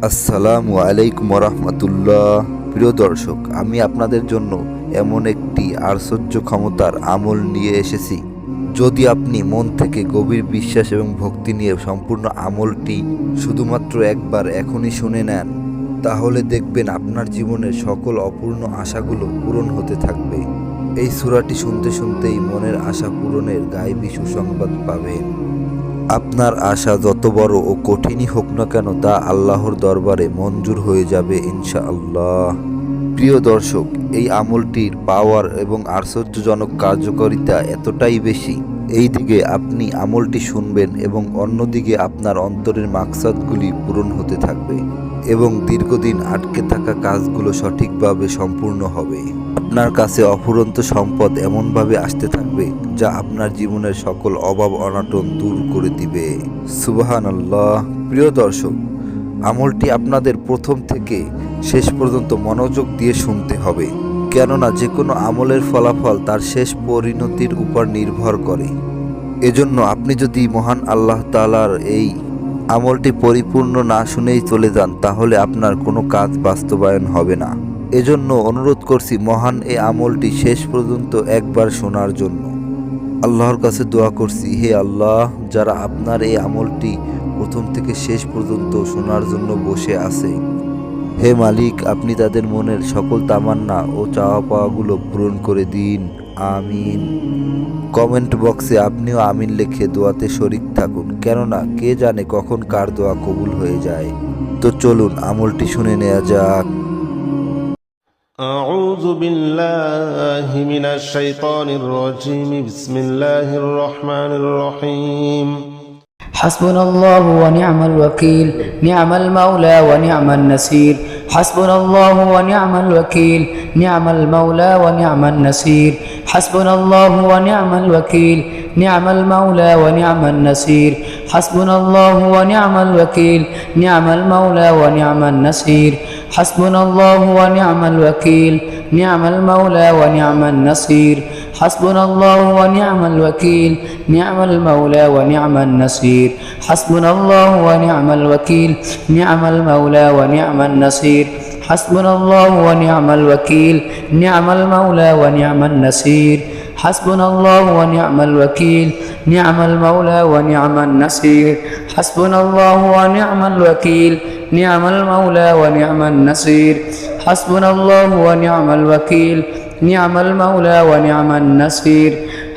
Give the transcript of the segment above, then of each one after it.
আসসালামু আলাইকুম রহমতুল্লাহ। প্রিয় দর্শক, আমি আপনাদের জন্য এমন একটি আশ্চর্য ক্ষমতার আমল নিয়ে এসেছি। যদি আপনি মন থেকে গভীর বিশ্বাস এবং ভক্তি নিয়ে সম্পূর্ণ আমলটি শুধুমাত্র একবার এখনই শুনে নেন, তাহলে দেখবেন আপনার জীবনের সকল অপূর্ণ আশাগুলো পূরণ হতে থাকবে। এই সূরাটি শুনতে শুনতেই মনের আশা পূরণের গায়েবী সুসংবাদ পাবেন। আপনার আশা যত বড় ও কঠিনই হোক না কেন, তা আল্লাহর দরবারে মঞ্জুর হয়ে যাবে ইনশাআল্লাহ। প্রিয় দর্শক, এই আমলটির পাওয়ার এবং আশ্চর্যজনক কার্যকারিতা এতটাই বেশি, এই দিকে আপনি আমলটি শুনবেন এবং অন্যদিকে আপনার অন্তরের মাকসাদগুলি পূরণ হতে থাকবে এবং দীর্ঘদিন আটকে থাকা কাজগুলো সঠিকভাবে সম্পূর্ণ হবে। আপনার কাছে অফুরন্ত সম্পদ এমনভাবে আসতে থাকবে যা আপনার জীবনের সকল অভাব অনাটন দূর করে দিবে। সুবহানাল্লাহ। প্রিয় দর্শক, আমলটি আপনাদের প্রথম থেকে শেষ পর্যন্ত মনোযোগ দিয়ে শুনতে হবে, কেননা যে কোনো আমলের ফলাফল তার শেষ পরিণতির উপর নির্ভর করে। এজন্য আপনি যদি মহান আল্লাহ তাআলার এই আমলটি পরিপূর্ণ না শুনেই চলে যান, তাহলে আপনার কোনো কাজ বাস্তবায়ন হবে না। এজন্য অনুরোধ করছি মহান এই আমলটি শেষ পর্যন্ত একবার শোনার জন্য। আল্লাহর কাছে দোয়া করছি, হে আল্লাহ, যারা আপনার এই আমলটি প্রথম থেকে শেষ পর্যন্ত শোনার জন্য বসে আছে, হে মালিক, আপনি তাদের মনের সকল তামান্না ও চাওয়া পাওয়াগুলো পূরণ করে দিন। আমিন। কমেন্ট বক্সে আপনিও আমিন লিখে দোয়াতে শরিক থাকুন, কেননা কে জানে কখন কার দোয়া কবুল হয়ে যায়। তো চলুন আমলটি শুনে নেওয়া যাক। أعوذ بالله من الشيطان الرجيم بسم الله الرحمن الرحيم حسبنا الله ونعم الوكيل نعم المولى ونعم النصير حسبنا الله ونعم الوكيل نعم المولى ونعم النصير حسبنا الله ونعم الوكيل نعم المولى ونعم النصير حسبنا الله ونعم الوكيل نعم المولى ونعم النصير حسبنا الله ونعم الوكيل نعم المولى ونعم النصير حسبنا الله ونعم الوكيل نعم المولى ونعم النصير حسبنا الله ونعم الوكيل نعم المولى ونعم النصير حسبنا الله ونعم الوكيل نعم المولى ونعم النصير حسبنا الله ونعم الوكيل نعم المولى ونعم النصير حسبنا الله ونعم الوكيل نعم المولى ونعم النصير حسبنا الله ونعم الوكيل نعم المولى ونعم النصير حسبنا الله ونعم الوكيل نعم المولى ونعم النصير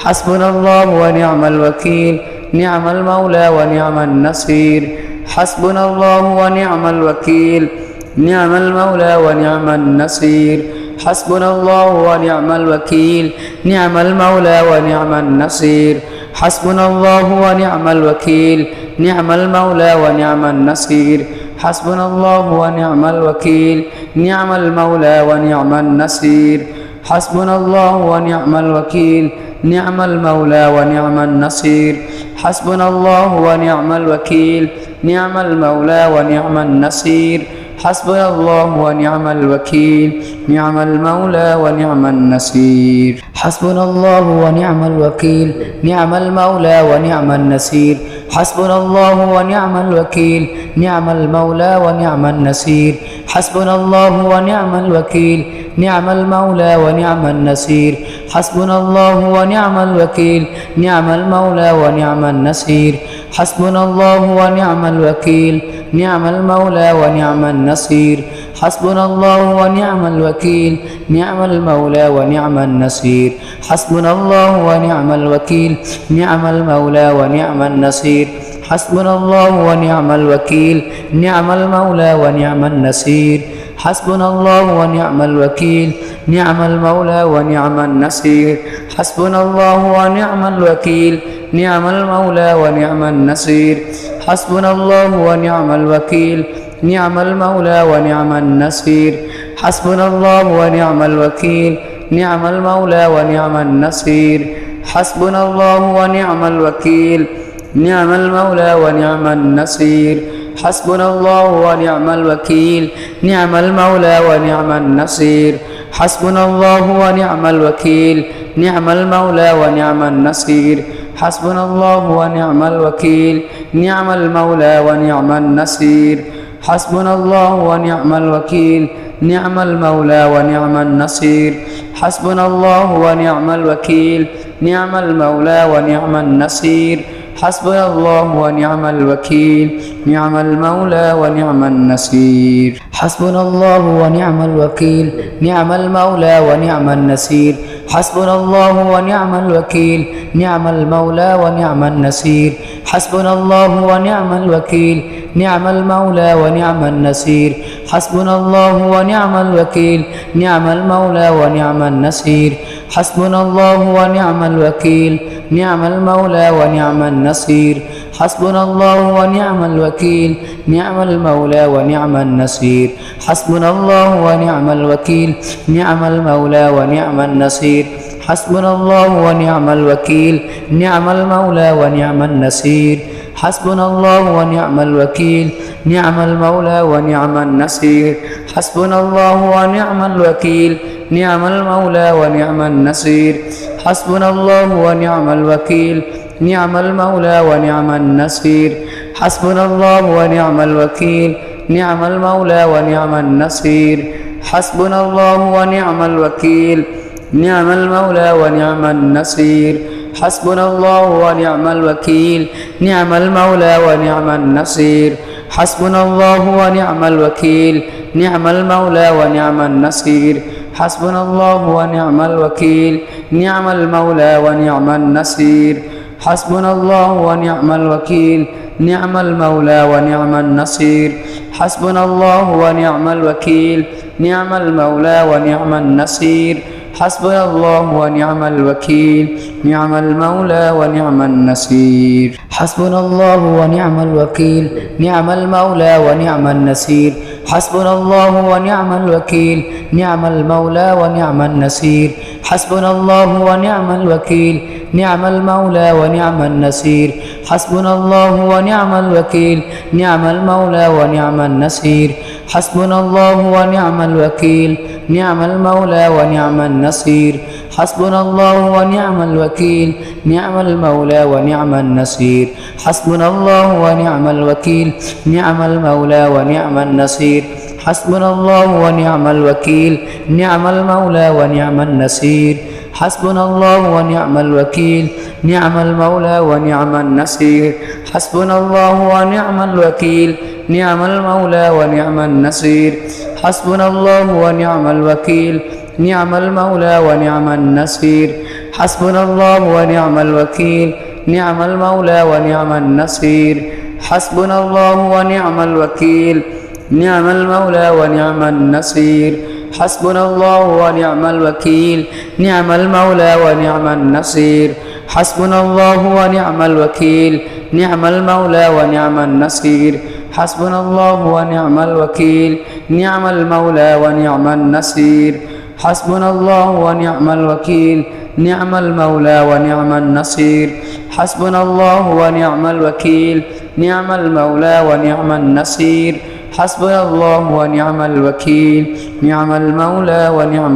حسبنا الله ونعم الوكيل نعم المولى ونعم النصير حسبنا الله ونعم الوكيل نعم المولى ونعم النصير حسبنا الله ونعم الوكيل نعم المولى ونعم النصير حسبنا الله ونعم الوكيل نعم المولى ونعم النصير حسبنا الله ونعم الوكيل نعم المولى ونعم النصير حسبنا الله ونعم الوكيل نعم المولى ونعم النصير حسبنا الله ونعم الوكيل نعم المولى ونعم النصير حسبنا الله ونعم الوكيل نعم المولى ونعم النصير حسبنا الله ونعم الوكيل نعم المولى ونعم النصير حسبنا الله ونعم الوكيل نعم المولى ونعم النصير حسبنا الله ونعم الوكيل نعم المولى ونعم النصير حسبنا الله ونعم الوكيل نعم المولى ونعم النصير حسبنا الله ونعم الوكيل نعم المولى ونعم النصير حسبنا الله ونعم الوكيل نعم المولى ونعم النصير حسبنا الله ونعم الوكيل نعم المولى ونعم النصير حسبنا الله ونعم الوكيل نعم المولى ونعم النصير حسبنا الله ونعم الوكيل نعم المولى ونعم النصير حسبنا الله ونعم الوكيل نعم المولى ونعم النصير حسبنا الله ونعم الوكيل نعم المولى ونعم النصير حسبنا الله ونعم الوكيل نعم المولى ونعم النصير حسبنا الله ونعم الوكيل نعم المولى ونعم النصير حسبنا الله ونعم الوكيل نعم المولى ونعم النصير حسبنا الله ونعم الوكيل نعم المولى ونعم النصير حسبنا الله ونعم الوكيل نعم المولى ونعم النصير حسبنا الله ونعم الوكيل نعم المولى ونعم النصير حسبنا الله ونعم الوكيل نعم المولى ونعم النصير حسبنا الله ونعم الوكيل نعم المولى ونعم النصير حسبنا الله ونعم الوكيل نعم المولى ونعم النصير حسبنا الله ونعم الوكيل نعم المولى ونعم النصير حسبنا الله ونعم الوكيل نعم المولى ونعم النصير حسبنا الله ونعم الوكيل نعم المولى ونعم النصير حسبنا الله ونعم الوكيل نعم المولى ونعم النصير حسبنا الله ونعم الوكيل نعم المولى ونعم النصير حسبنا الله ونعم الوكيل نعم المولى ونعم النصير حسبنا الله ونعم الوكيل نعم المولى ونعم النصير حسبنا الله ونعم الوكيل نعم المولى ونعم النصير حسبنا الله ونعم الوكيل نعم المولى ونعم النصير حسبنا الله ونعم الوكيل نعم المولى ونعم النصير حسبنا الله ونعم الوكيل نعم المولى ونعم النصير حسبنا الله ونعم الوكيل نعم المولى ونعم النصير حسبنا الله ونعم الوكيل نعم المولى ونعم النصير حسبنا الله ونعم الوكيل نعم المولى ونعم النصير حسبنا الله ونعم الوكيل نعم المولى ونعم النصير حسبنا الله ونعم الوكيل نعم المولى ونعم النصير حسبنا الله ونعم الوكيل نعم المولى ونعم النصير حسبنا الله ونعم الوكيل نعم المولى ونعم النصير حسبنا الله ونعم الوكيل نعم المولى ونعم النصير حسبنا الله ونعم الوكيل نعم المولى ونعم النصير حسبنا الله ونعم الوكيل نعم المولى ونعم النصير حسبنا الله ونعم الوكيل نعم المولى ونعم النصير حسبنا الله ونعم الوكيل نعم المولى ونعم النصير حسبنا الله ونعم الوكيل نعم المولى ونعم النصير حسبنا الله ونعم الوكيل نعم المولى ونعم النصير حسبنا الله ونعم الوكيل نعم المولى ونعم النصير حسبنا الله ونعم الوكيل نعم المولى ونعم النصير حسبنا الله ونعم الوكيل نعم المولى ونعم النصير حسبنا الله ونعم الوكيل نعم المولى ونعم النصير حسبنا الله ونعم الوكيل نعم المولى ونعم النصير حسبنا الله ونعم الوكيل نعم المولى ونعم النصير حسبنا الله ونعم الوكيل نعم المولى ونعم النصير حسبنا الله ونعم الوكيل نعم المولى ونعم النصير حسبنا الله ونعم الوكيل نعم المولى ونعم النصير حسبنا الله ونعم الوكيل نعم المولى ونعم النصير حسبنا الله ونعم الوكيل نعم المولى ونعم النصير حسبنا الله ونعم الوكيل نعم المولى ونعم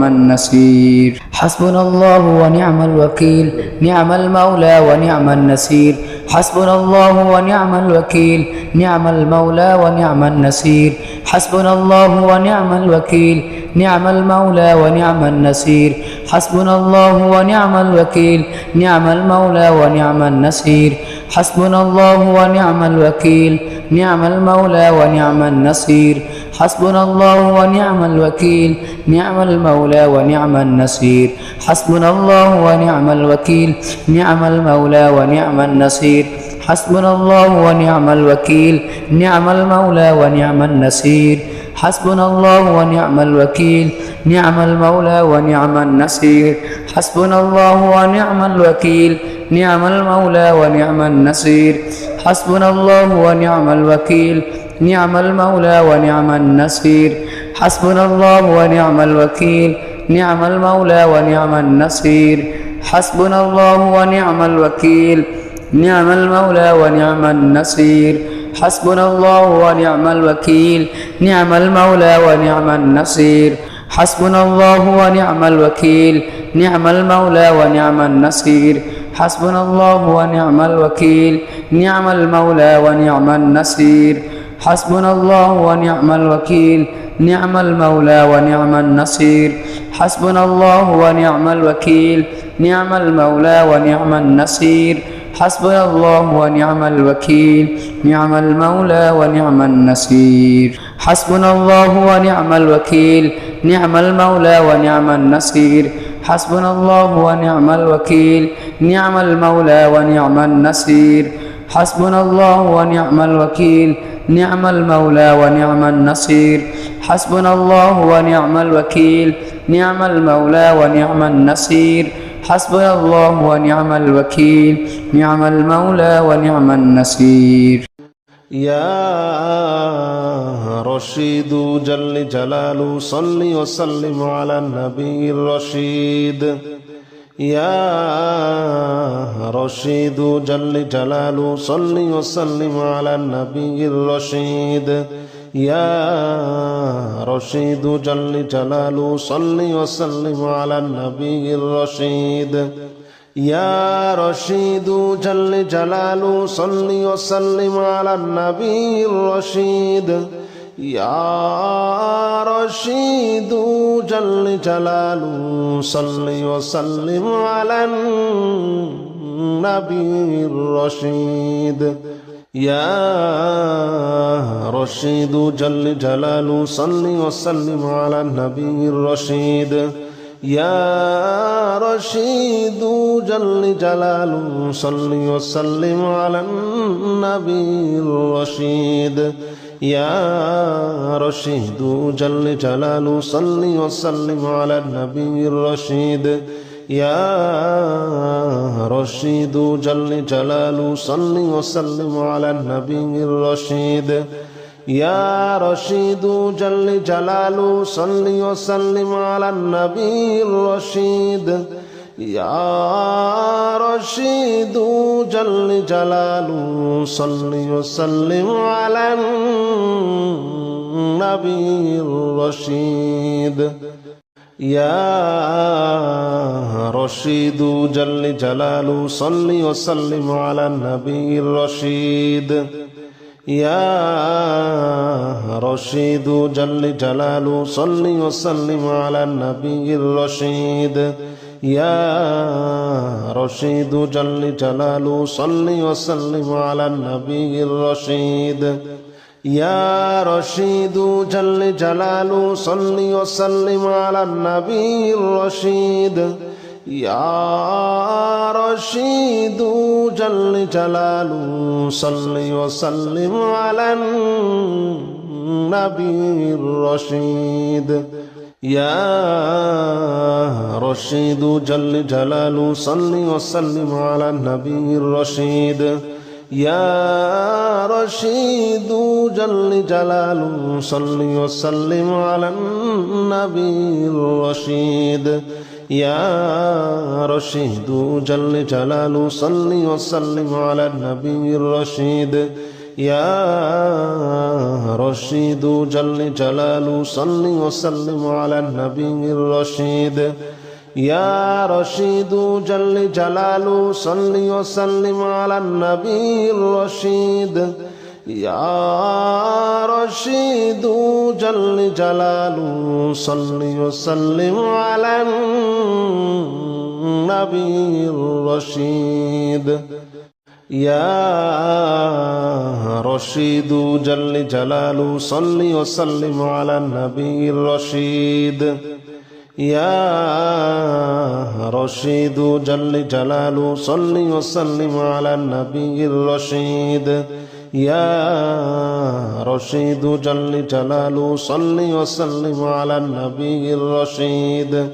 النصير حسبنا الله ونعم الوكيل نعم المولى ونعم النصير حسبنا الله ونعم الوكيل نعم المولى ونعم النصير حسبنا الله ونعم الوكيل نعم المولى ونعم النصير حسبنا الله ونعم الوكيل نعم المولى ونعم النصير حسبنا الله ونعم الوكيل نعم المولى ونعم النصير حسبنا الله ونعم الوكيل نعم المولى ونعم النصير حسبنا الله ونعم الوكيل نعم المولى ونعم النصير حسبنا الله ونعم الوكيل نعم المولى ونعم النصير حسبنا الله ونعم الوكيل نعم المولى ونعم النصير حسبنا الله ونعم الوكيل نعم المولى ونعم النصير حسبنا الله ونعم الوكيل نعم المولى ونعم النصير حسبنا الله ونعم الوكيل نعم المولى ونعم النصير حسبنا الله ونعم الوكيل نعم المولى ونعم النصير حسبنا الله ونعم الوكيل نعم المولى ونعم النصير حسبنا الله ونعم الوكيل نعم المولى ونعم النصير حسبنا الله ونعم الوكيل نعم المولى ونعم النصير حسبنا الله ونعم الوكيل نعم المولى ونعم النصير حسبنا الله ونعم الوكيل نعم المولى ونعم النصير حسبنا الله ونعم الوكيل نعم المولى ونعم النصير حسبنا الله ونعم الوكيل نعم المولى ونعم النصير حسبنا الله ونعم الوكيل نعم المولى ونعم النصير حسبنا الله ونعم الوكيل نعم المولى ونعم النصير حسبنا الله ونعم الوكيل نعم المولى ونعم النصير يا رشيد جل جلاله صل وسلم على النبي الرشيد يا رشيد جل جلاله صل وسلم على النبي الرشيد يا رشيد جل جلاله صل وسلم على النبي الرشيد يا رشيد جل جلاله صل وسلم على النبي الرشيد يا رشيد جل جلاله صل وسلم على النبي الرشيد يا رشيد جل جلاله صل وسلم على النبي الرشيد يا رشيد جل جلاله صل وسلم على النبي الرشيد يا رشيد جل جلاله صل وسلم على النبي الرشيد يا رشيد جل جلاله صل وسلم على النبي الرشيد يا رشيد جل جلاله صل وسلم على النبي الرشيد يا رشيد جل جلاله صل وسلم على النبي الرشيد يا رشيد جل جلاله صل وسلم على النبي الرشيد يا رشيد جل جلاله صل وسلم على النبي الرشيد يا رشيد جل جلاله صل وسلم على النبي الرشيد يا رشيد جل جلاله صل وسلم على النبي الرشيد يا رشيد جل جلاله صل وسلم على النبي الرشيد يا رشيد جل جلاله صل وسلم على النبي الرشيد يا رشيد جل جلاله صل وسلم على النبي الرشيد يا رشيد جل جلاله صل وسلم على النبي الرشيد يا رشيد جل جلاله صل وسلم على النبي الرشيد يا رشيد جل جلاله صل وسلم على النبي الرشيد يا رشيد جل جلاله صل وسلم على النبي الرشيد يا رشيد جل جلاله صل وسلم على النبي الرشيد يا رشيد جل جلاله صل وسلم على النبي الرشيد يا رشيد جل جلاله صل وسلم على النبي الرشيد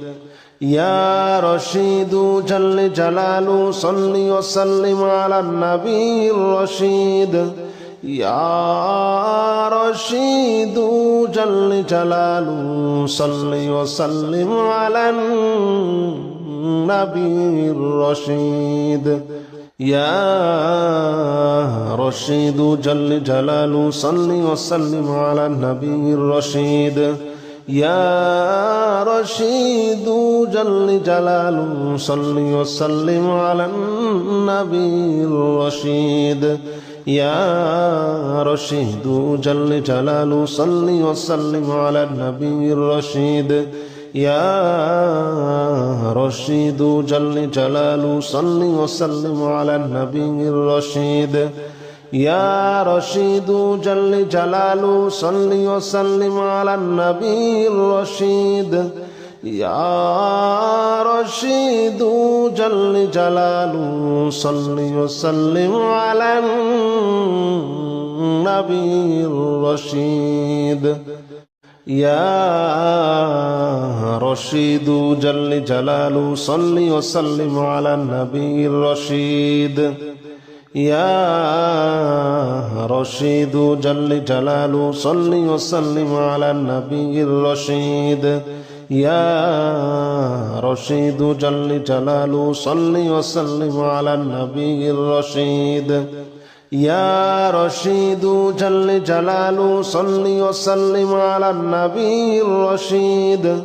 يا رشيد جل جلاله صل وسلم على النبي الرشيد يا رشيد جل جلاله صل وسلم على النبي الرشيد يا رشيد جل جلاله صل وسلم على النبي الرشيد يا رشيد جل جلاله صل وسلم على النبي الرشيد يا رشيد جل جلاله صل وسلم على النبي الرشيد يا رشيد جل جلاله صل وسلم على النبي الرشيد يا رشيد جل جلاله صل وسلم على النبي الرشيد يا رشيد جل جلاله صل وسلم على النبي الرشيد يا رشيد جل جلاله صل وسلم على النبي الرشيد يا رشيد جل جلاله صل وسلم على النبي الرشيد يا رشيد جل جلاله صل وسلم على النبي الرشيد يا رشيد جل جلاله صل وسلم على النبي الرشيد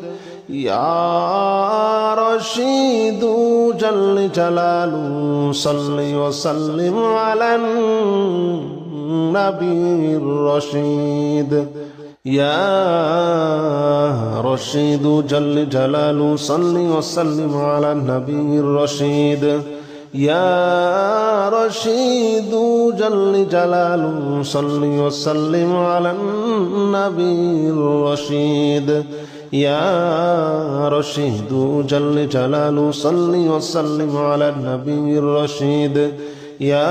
يا رشيد جل جلاله صل وسلم على النبي الرشيد يا رشيد جل جلاله صل وسلم على النبي الرشيد يا رشيد جل جلاله صل وسلم على النبي الرشيد يا رشيد جل جلاله صل وسلم على النبي الرشيد يا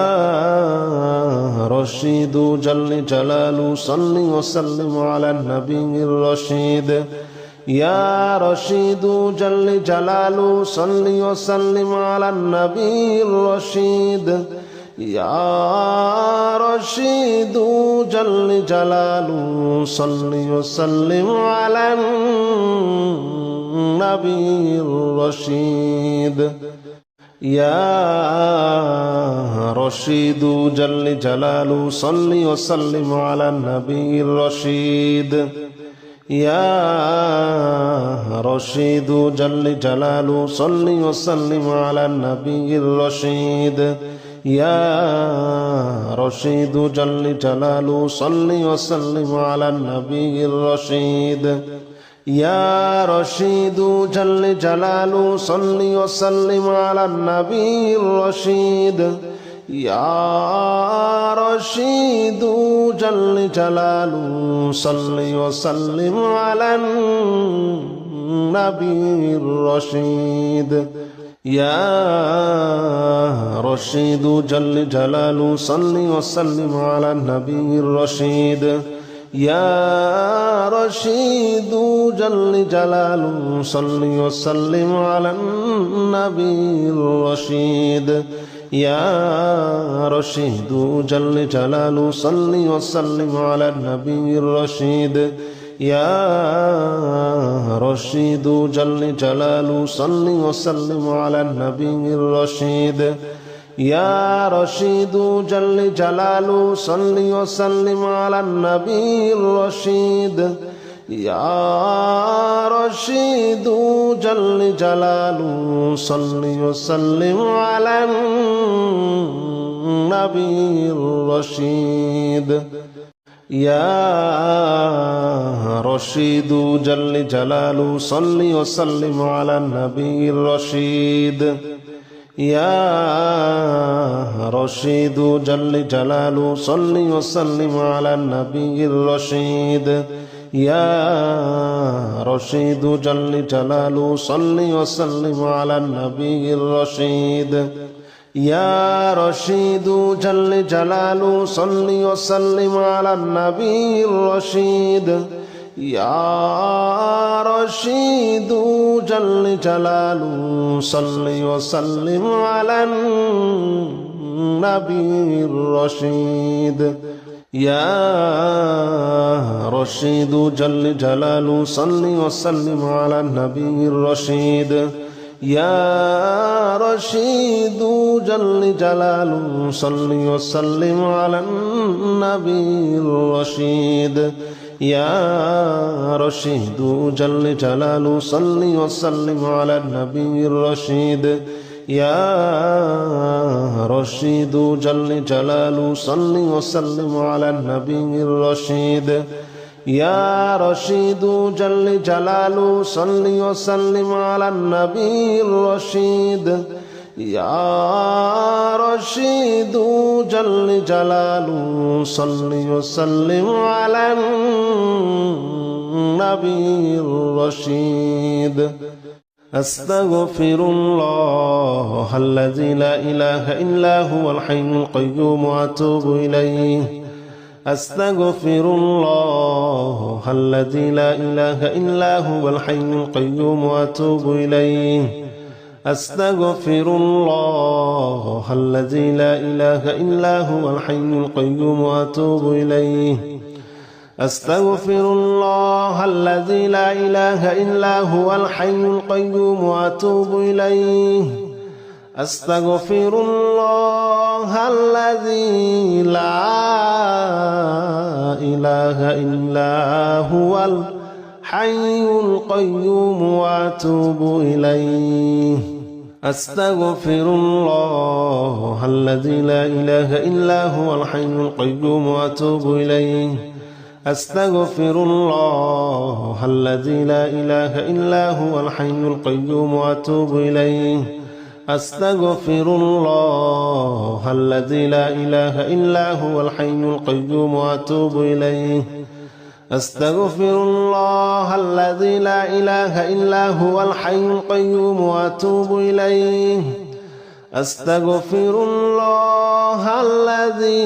رشيد جل جلاله صل وسلم على النبي الرشيد يا رشيد جل جلاله صل وسلم على النبي الرشيد يا رشيد جل جلاله صل وسلم على النبي الرشيد يا رشيد جل جلاله صل وسلم على النبي الرشيد يا رشيد جل جلاله صل وسلم على النبي الرشيد يا رشيد جل جلاله صل وسلم على النبي الرشيد يا رشيد جل جلاله صل وسلم على النبي الرشيد يا رشيد جل جلاله صل وسلم على النبي الرشيد يا رشيد جل جلاله صل وسلم على النبي الرشيد يا رشيد جل جلاله صل وسلم على النبي الرشيد يا رشيد جل جلاله صل وسلم على النبي الرشيد يا رشيد جل جلاله صل وسلم على النبي الرشيد يا رشيد جل جلاله صل وسلم على النبي الرشيد يا رشيد جل جلاله صل وسلم على النبي الرشيد يا رشيد جل جلاله صل وسلم على النبي الرشيد يا رشيد جل جلاله صل وسلم على النبي الرشيد يا رشيد جل جلاله صل وسلم على النبي الرشيد يا رشيد جل جلاله صل وسلم على النبي الرشيد يا رشيد جل جلاله صل وسلم على النبي الرشيد يا رشيد جل جلاله صل وسلم على النبي الرشيد يا رشيد جل جلاله صل وسلم على النبي الرشيد يا رشيد جل جلاله صل وسلم على النبي الرشيد يا رشيد جل جلاله صل وسلم على النبي الرشيد يا رشيد جل جلاله صل وسلم على النبي الرشيد يا رشيد جل جلاله صل وسلم على النبي الرشيد أستغفر الله الذي لا إله إلا هو الحي القيوم وأتوب إليه أستغفر الله الذي لا إله إلا هو الحي القيوم وأتوب إليه أستغفر الله الذي لا إله إلا هو الحي القيوم وأتوب إليه أستغفر الله الذي لا إله إلا هو الحي القيوم وأتوب إليه أستغفر الله الذي لا إله إلا هو الحي القيوم وأتوب إليه أستغفر الله الذي لا إله إلا هو الحي القيوم وأتوب إليه أستغفر الله الذي لا إله إلا هو الحي القيوم وأتوب إليه أستغفر الله الذي لا إله إلا هو الحي القيوم وأتوب إليه أستغفر الله الذي لا إله إلا هو الحي القيوم وأتوب إليه أستغفر الله الذي لا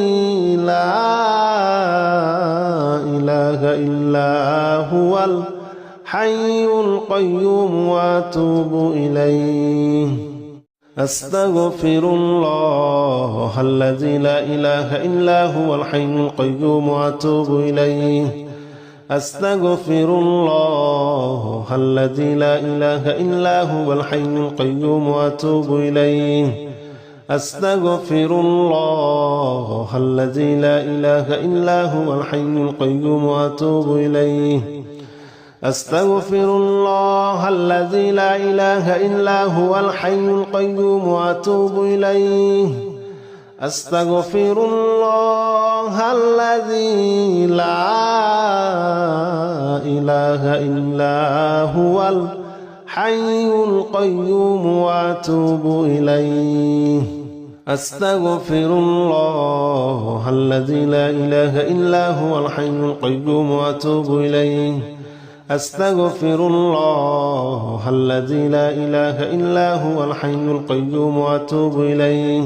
إله إلا هو الحي القيوم وأتوب إليه أستغفر الله الذي لا إله إلا هو الحي القيوم وأتوب إليه أستغفر الله الذي لا إله إلا هو الحي القيوم وأتوب إليه أستغفر الله الذي لا إله إلا هو الحي القيوم وأتوب إليه أستغفر الله الذي لا إله إلا هو الحي القيوم وأتوب إليه أستغفر الله الذي لا إله إلا هو الحي القيوم وأتوب إليه أستغفر الله الذي لا إله إلا هو الحي القيوم وأتوب إليه أستغفر الله الذي لا إله إلا هو الحي القيوم وأتوب إليه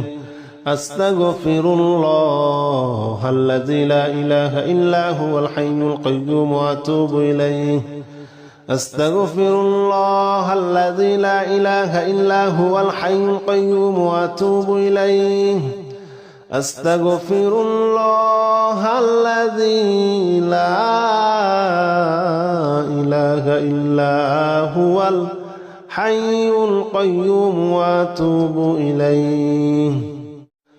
أستغفر الله الذي لا إله إلا هو الحي القيوم وأتوب إليه أستغفر الله الذي لا إله إلا هو الحي القيوم وأتوب إليه أستغفر الله الذي لا إله إلا هو الحي القيوم وأتوب إليه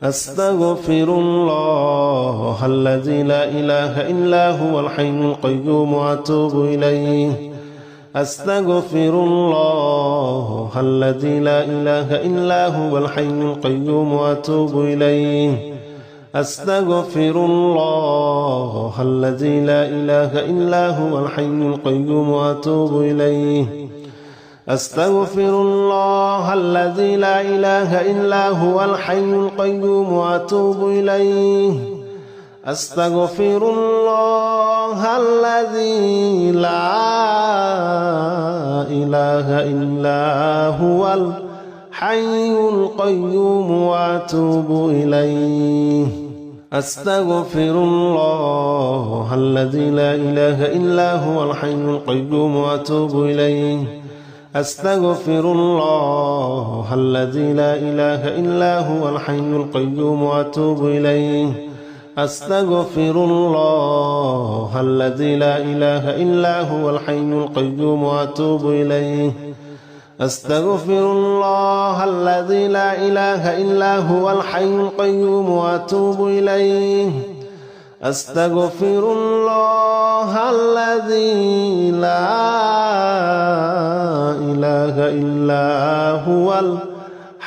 أستغفر الله الذي لا إله إلا هو الحي القيوم وأتوب إليه أستغفر الله الذي لا إله إلا هو الحي القيوم وأتوب إليه أستغفر الله الذي لا إله إلا هو الحي القيوم وأتوب إليه أستغفر الله الذي لا إله إلا هو الحي القيوم وأتوب إليه أستغفر الله الذي لا إله إلا هو الحي القيوم وأتوب إليه أستغفر الله الذي لا إله إلا هو الحي القيوم وأتوب إليه أستغفر الله الذي لا إله إلا هو الحي القيوم وأتوب إليه أستغفر الله الذي لا إله إلا هو الحي القيوم وأتوب إليه أستغفر الله الذي لا إله إلا هو الحي القيوم وأتوب إليه أستغفر الله الذي لا إله إلا هو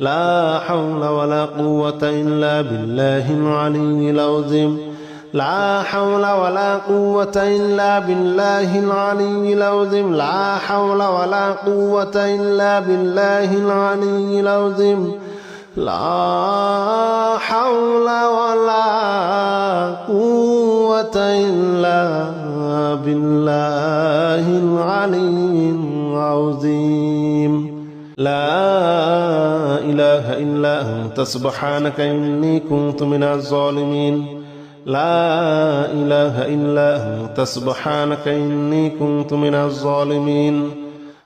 لا حول ولا قوة إلا بالله العلي العظيم لا حول ولا قوة إلا بالله العلي العظيم لا حول ولا قوة إلا بالله العلي العظيم لا حول ولا قوة إلا بالله العلي العظيم لا إله إلا أنت سبحانك إني كنت من الظالمين لا إله إلا أنت سبحانك إني كنت من الظالمين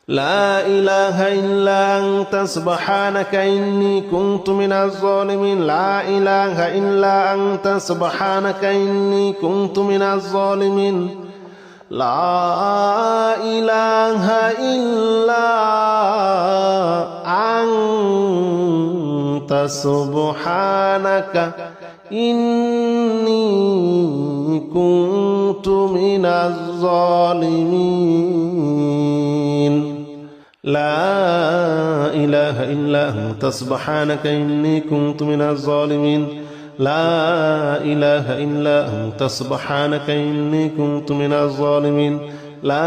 لا إله إلا أنت سبحانك إني كنت من الظالمين لا إله إلا أنت سبحانك إني كنت من الظالمين لا إله إلا أنت سبحانك إني كنت من الظالمين لا إله إلا أنت سبحانك إني كنت من الظالمين لا إله إلا أنت سبحانك إني كنت من الظالمين لا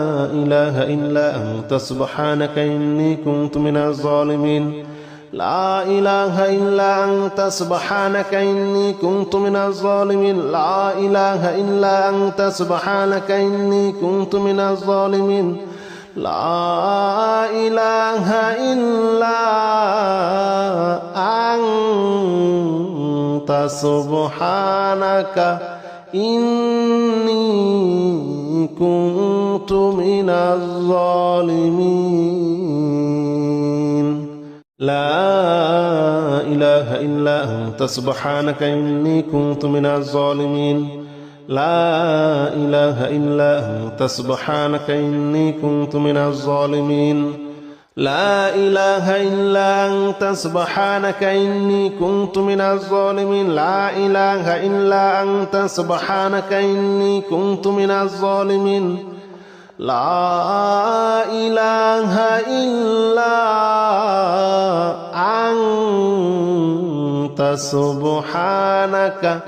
إله إلا أنت سبحانك إني كنت من الظالمين لا إله إلا أنت سبحانك إني كنت من الظالمين لا إله إلا أنت سبحانك إني كنت من الظالمين لا إله إلا أنت سبحانك إني كنت من الظالمين لا إله إلا أنت سبحانك إني كنت من الظالمين لا إله إلا أنت سبحانك إني كنت من الظالمين لا إله إلا أنت سبحانك إني كنت من الظالمين لا إله إلا أنت سبحانك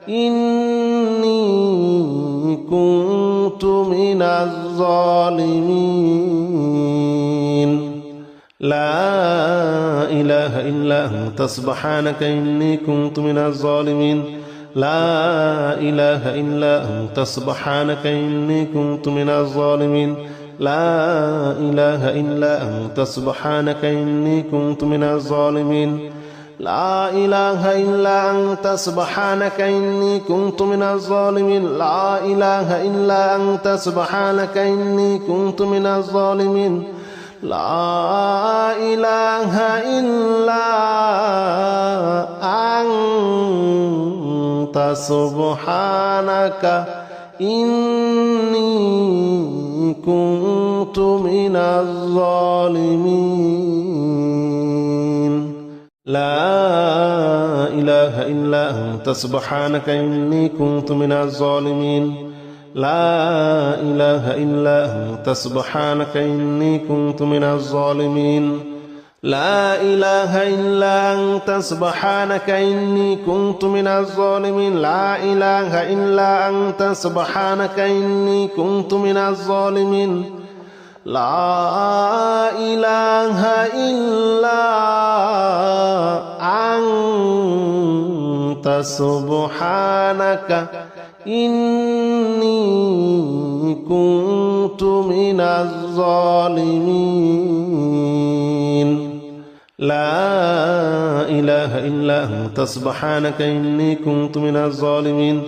إني كنت من الظالمين لا إله إلا أنت سبحانك إني كنت من الظالمين لا إله إلا أنت سبحانك إني كنت من الظالمين لا إله إلا أنت سبحانك إني كنت من الظالمين لا إله إلا أنت سبحانك إني كنت من الظالمين لا إله إلا أنت سبحانك إني كنت من الظالمين لا إله إلا أنت سبحانك إني كنت من الظالمين لا إله إلا أنت سبحانك إني كنت من الظالمين لا إله إلا أنت سبحانك إني كنت من الظالمين لا إله إلا أنت سبحانك إني كنت من الظالمين لا إله إلا أنت سبحانك إني كنت من الظالمين لا إله إلا أنت سبحانك إني كنت من الظالمين لا إله إلا أنت سبحانك إني كنت من الظالمين لا إله إلا أنت سبحانك إني كنت من الظالمين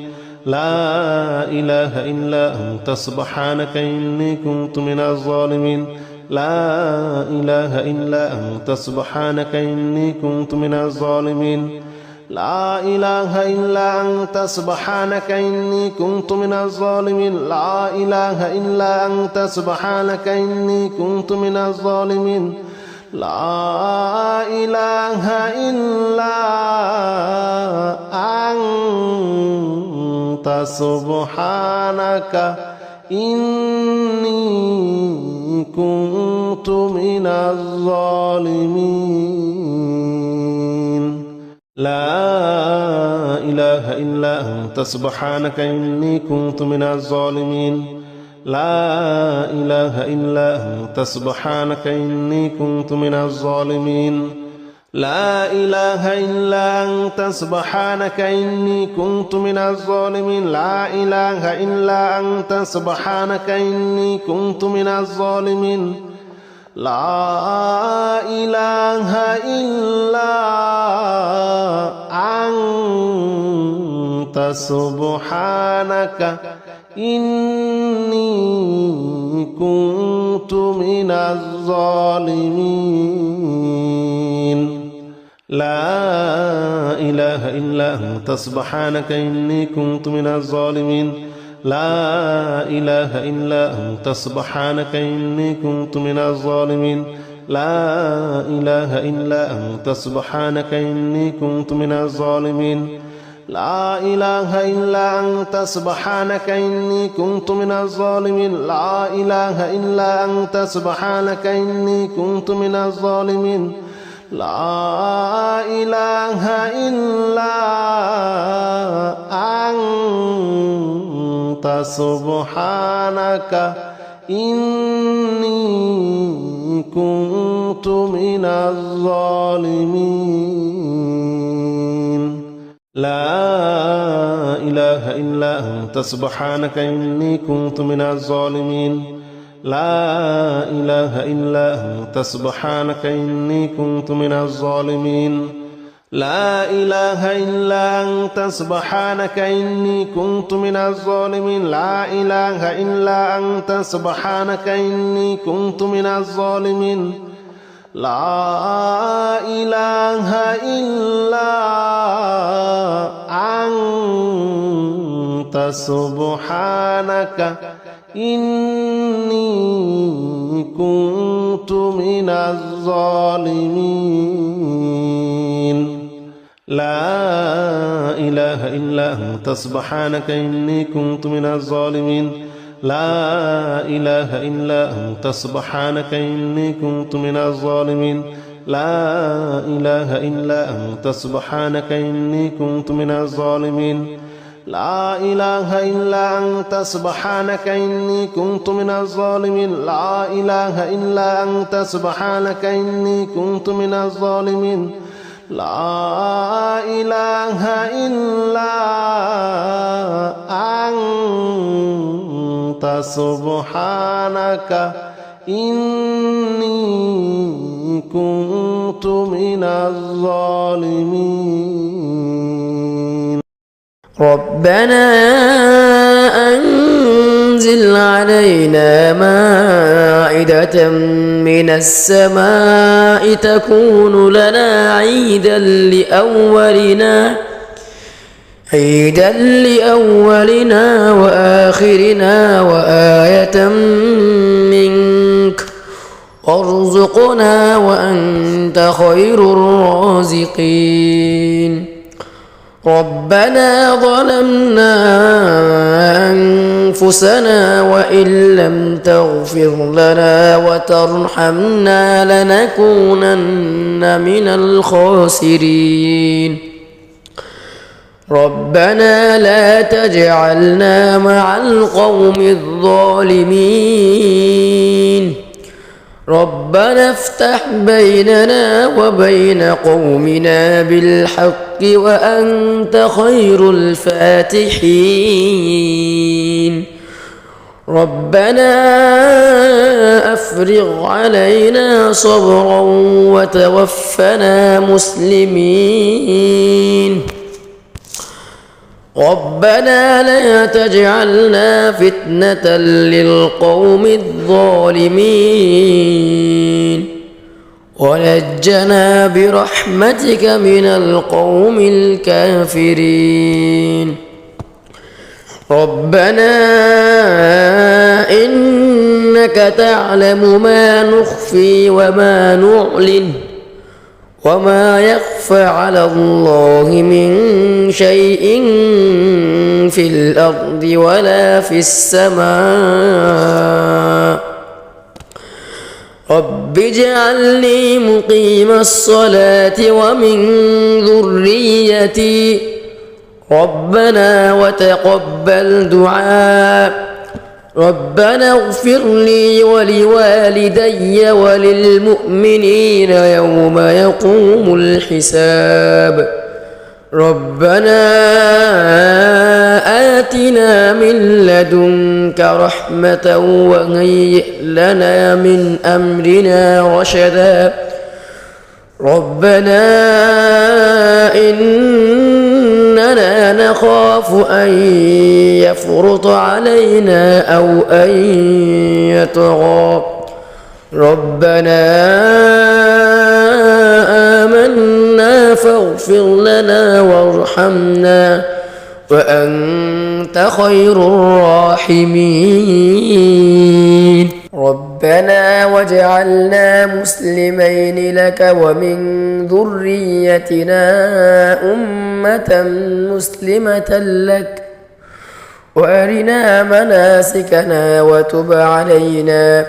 لا إله إلا أنت سبحانك إني كنت من الظالمين لا إله إلا أنت سبحانك إني كنت من الظالمين لا إله إلا أنت سبحانك إني كنت من الظالمين لا إله إلا أنت سبحانك إني كنت من الظالمين لا إله إلا أنت سبحانك إني كنت من الظالمين لا إله إلا أنت سبحانك إني كنت من الظالمين لا إله إلا أنت سبحانك إني كنت من الظالمين لا إله إلا أنت سبحانك إني كنت من الظالمين لا إله إلا أنت سبحانك إني كنت من الظالمين لا إله إلا أنت سبحانك إني كنت من الظالمين لا إله إلا أنت سبحانك إني كنت من الظالمين لا إله إلا أنت سبحانك إني كنت من الظالمين لا إله إلا أنت سبحانك إني كنت من الظالمين لا إله إلا أنت سبحانك إني كنت من الظالمين لا إله إلا أنت سبحانك إني كنت من الظالمين لا إله إلا أنت سبحانك إني كنت من الظالمين لا إله إلا أنت سبحانك إني كنت من الظالمين لا إله إلا أنت سبحانك إني كنت من الظالمين لا إله إلا أنت سبحانك إني كنت من الظالمين لا إله إلا أنت سبحانك إني كنت من الظالمين لا إله إلا أنت سبحانك إني كنت من الظالمين لا إله إلا أنت سبحانك إني كنت من الظالمين لا إله إلا أنت سبحانك إني كنت من الظالمين لا إله إلا أنت سبحانك إني كنت من الظالمين لا إله إلا أنت سبحانك إني كنت من الظالمين لا إله إلا أنت سبحانك إني كنت من الظالمين لا إله إلا أنت سبحانك إني كنت من الظالمين ربنا أنزل علينا مائدة من السماء تكون لنا عيدا لأولنا وآخرنا وآية منك وارزقنا وأنت خير الرازقين ربنا ظلمنا أنفسنا وإن لم تغفر لنا وترحمنا لنكونن من الخاسرين ربنا لا تجعلنا مع القوم الظالمين ربنا افتح بيننا وبين قومنا بالحق وأنت خير الفاتحين ربنا أفرغ علينا صبرا وتوفنا مسلمين ربنا لا تجعلنا فتنة للقوم الظالمين ونجنا برحمتك من القوم الكافرين ربنا إنك تعلم ما نخفي وما نعلن وما يخفى على الله من شيء في الأرض ولا في السماء رب اجعلني مقيم الصلاة ومن ذريتي ربنا وتقبل دعاء ربنا اغفر لي ولوالدي وللمؤمنين يوم يقوم الحساب ربنا آتنا من لدنك رحمة وهيئ لنا من أمرنا رشدا ربنا إننا نخاف أن يفرط علينا أو أن يطغى ربنا آمنا فاغفر لنا وارحمنا وأنت خير الراحمين ربنا واجعلنا مسلمين لك ومن ذريتنا أمة مسلمة لك وأرنا مناسكنا وتب علينا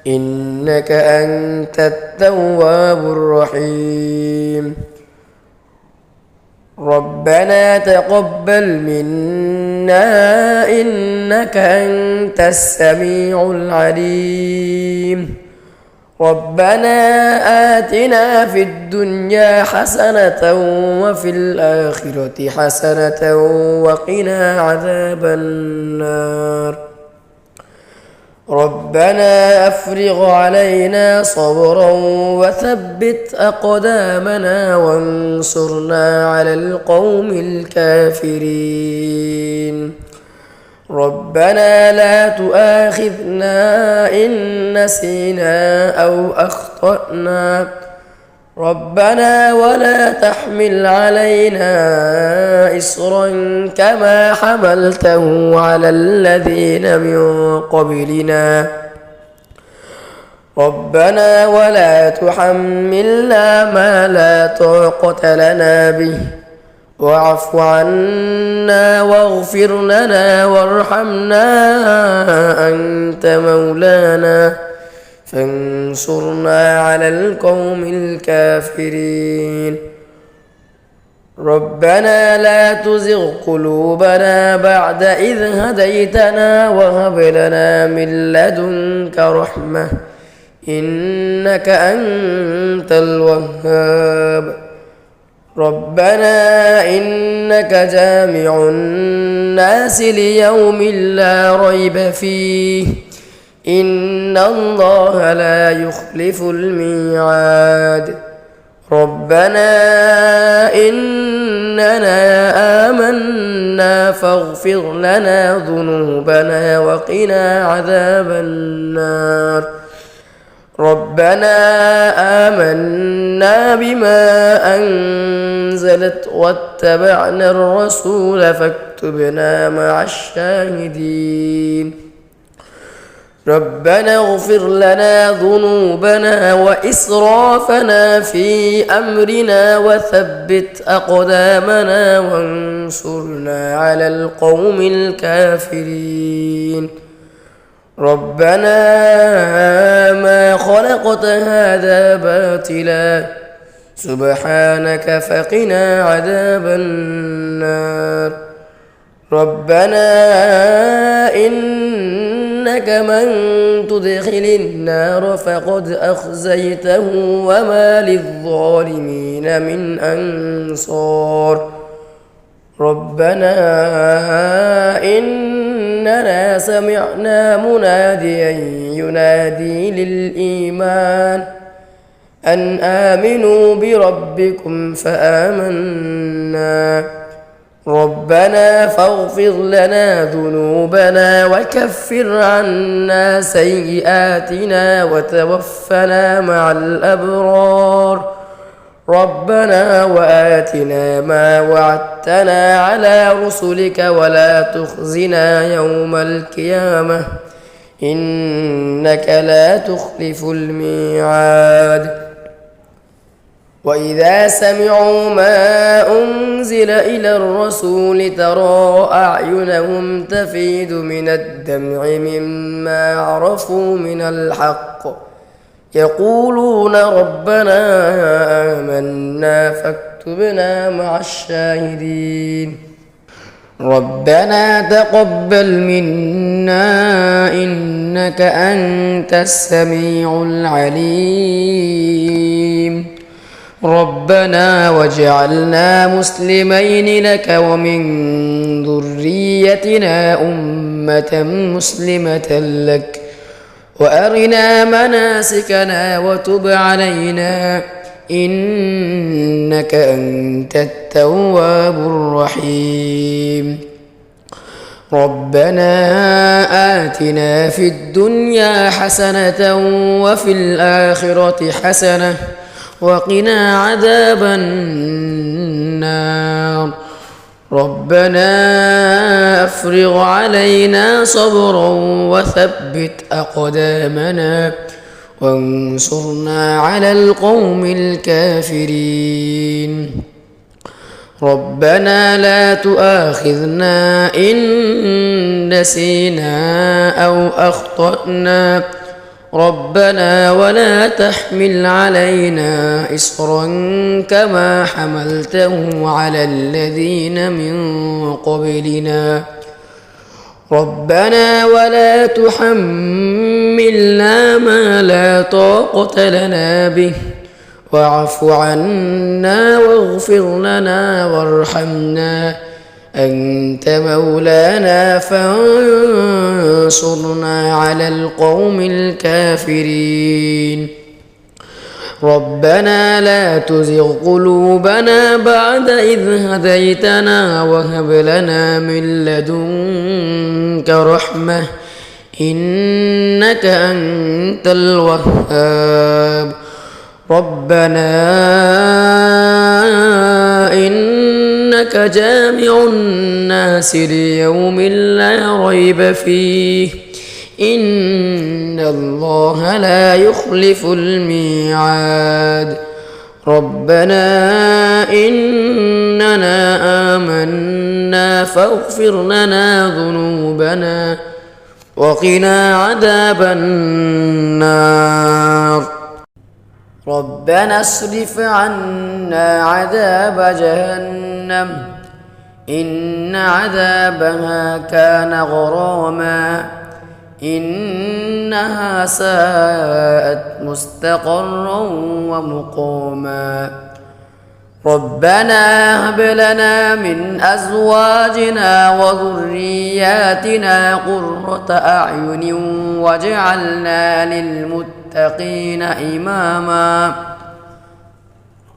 إنك أنت التواب الرحيم ربنا تقبل منا إنك أنت السميع العليم ربنا آتنا في الدنيا حسنة وفي الآخرة حسنة وقنا عذاب النار ربنا أفرغ علينا صبرا وثبت أقدامنا وانصرنا على القوم الكافرين ربنا لا تؤاخذنا إن نسينا أو أخطأنا ربنا ولا تحمل علينا إصرا كما حملته على الذين من قبلنا ربنا ولا تحملنا ما لا طاقة لنا به واعف عنا واغفر لنا وارحمنا أنت مولانا فانصرنا على القوم الكافرين ربنا لا تزغ قلوبنا بعد إذ هديتنا وهب لنا من لدنك رحمة إنك أنت الوهاب ربنا إنك جامع الناس ليوم لا ريب فيه إن الله لا يخلف الميعاد ربنا إننا آمنا فاغفر لنا ذنوبنا وقنا عذاب النار ربنا آمنا بما أنزلت واتبعنا الرسول فاكتبنا مع الشاهدين ربنا اغفر لنا ذنوبنا وإسرافنا في أمرنا وثبت أقدامنا وانصرنا على القوم الكافرين ربنا ما خلقت هذا باطلا سبحانك فقنا عذاب النار ربنا إنك من تدخل النار فقد أخزيته وما للظالمين من أنصار ربنا إننا سمعنا مناديا ينادي للإيمان أن آمنوا بربكم فآمنا ربنا فاغفر لنا ذنوبنا وكفر عنا سيئاتنا وتوفنا مع الأبرار ربنا وآتنا ما وعدتنا على رسلك ولا تخزنا يوم القيامة إنك لا تخلف الميعاد وإذا سمعوا ما أنزل إلى الرسول ترى أعينهم تفيض من الدمع مما عرفوا من الحق يقولون ربنا آمنا فاكتبنا مع الشاهدين ربنا تقبل منا إنك أنت السميع العليم ربنا واجعلنا مسلمين لك ومن ذريتنا أمة مسلمة لك وأرنا مناسكنا وتب علينا إنك أنت التواب الرحيم ربنا آتنا في الدنيا حسنة وفي الآخرة حسنة وقنا عذاب النار ربنا أفرغ علينا صبرا وثبت أقدامنا وانصرنا على القوم الكافرين ربنا لا تؤاخذنا إن نسينا أو أخطأنا ربنا ولا تحمل علينا إصرا كما حملته على الذين من قبلنا ربنا ولا تحملنا ما لا طاقة لنا به واعف عنا واغفر لنا وارحمنا أنت مولانا فانصرنا على القوم الكافرين ربنا لا تزغ قلوبنا بعد إذ هديتنا وهب لنا من لدنك رحمة إنك أنت الوهاب ربنا إنك جامع الناس ليوم لا ريب فيه إن الله لا يخلف الميعاد ربنا إننا آمنا فاغفر لنا ذنوبنا وقنا عذاب النار ربنا اصرف عنا عذاب جهنم إن عذابها كان غراما إنها ساءت مستقرا ومقاما ربنا هب لنا من أزواجنا وذرياتنا قرة أعين واجعلنا للمتقين إماما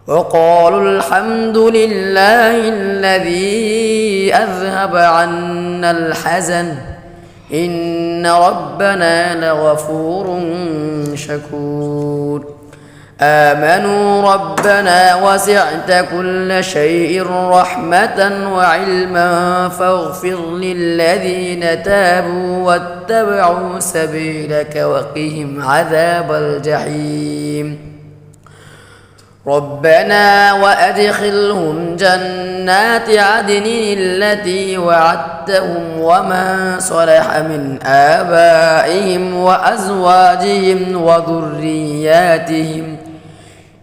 وقالوا الحمد لله الذي أذهب عنا الحزن إن ربنا لغفور شكور آمنوا ربنا وسعت كل شيء رحمة وعلما فاغفر للذين تابوا واتبعوا سبيلك وقهم عذاب الجحيم ربنا وأدخلهم جنات عدن التي وعدتهم ومن صلح من آبائهم وأزواجهم وذرياتهم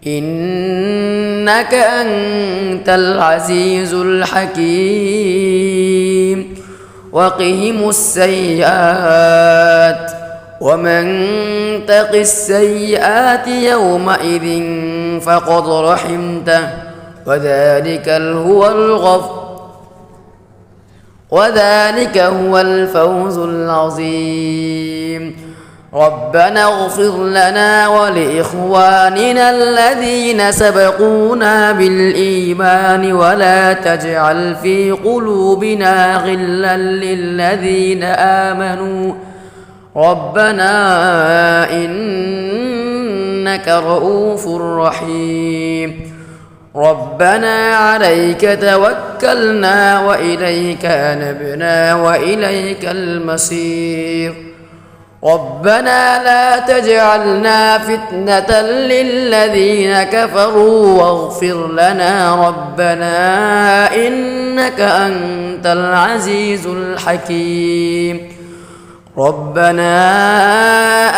إنك أنت العزيز الحكيم وقهم السيئات ومن تق السيئات يومئذ فقد رحمته وذلك هو الفوز العظيم ربنا اغفر لنا ولإخواننا الذين سبقونا بالإيمان ولا تجعل في قلوبنا غلا للذين آمنوا ربنا إنك رؤوف رحيم ربنا عليك توكلنا وإليك أنبنا وإليك المصير ربنا لا تجعلنا فتنة للذين كفروا واغفر لنا ربنا إنك أنت العزيز الحكيم ربنا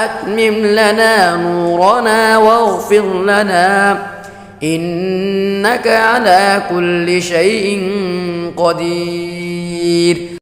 أتمم لنا نورنا واغفر لنا إنك على كل شيء قدير